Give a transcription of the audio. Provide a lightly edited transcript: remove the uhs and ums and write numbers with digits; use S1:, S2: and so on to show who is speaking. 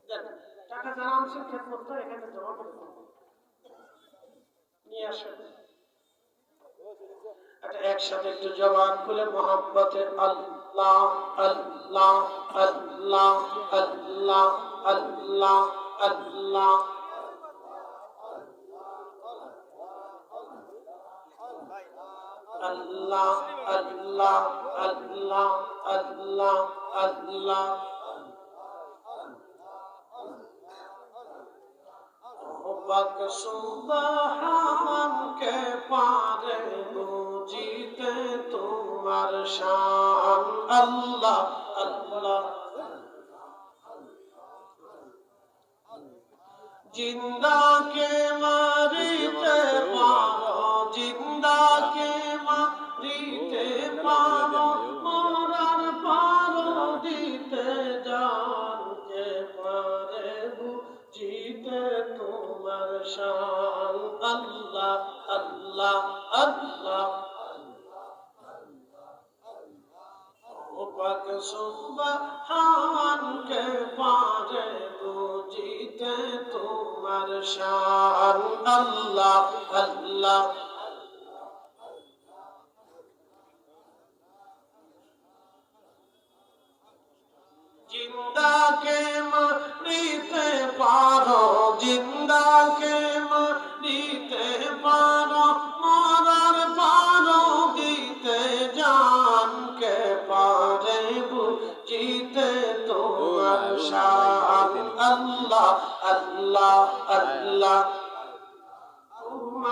S1: দেন টাকা যারা আনছেন খেদমতটা এখানে জমা করে নিয়ে আসেন। এটা একসাথে একটু জবান খুলে মোহাম্মতে আল্লাহ আল্লাহ আল্লাহ আল্লাহ আল্লাহ আল্লাহ আল্লাহ আল্লাহ আল্লাহ আল্লাহ আল্লাহ পাক সুবহান কে পারে বুঝিতে তোমার শান আল্লাহ আল্লাহ জিন্দা কে মারিতে পারো জিন্দা কে মারিতে পারো মরার পারো দিতে জান কে পারে বুঝিতে তোমার শান আল্লাহ আল্লাহ আল্লাহ পাক সুবহান কে পারে বুঝিতে তোমার শান আল্লাহ আল্লাহ জিন্দা কে মারিতে পারো জিন্দা কে মারিতে পারো মরার পারো দিতে জান কে পারে বুঝিতে তোমার শান আল্লাহ আল্লাহ আল্লাহ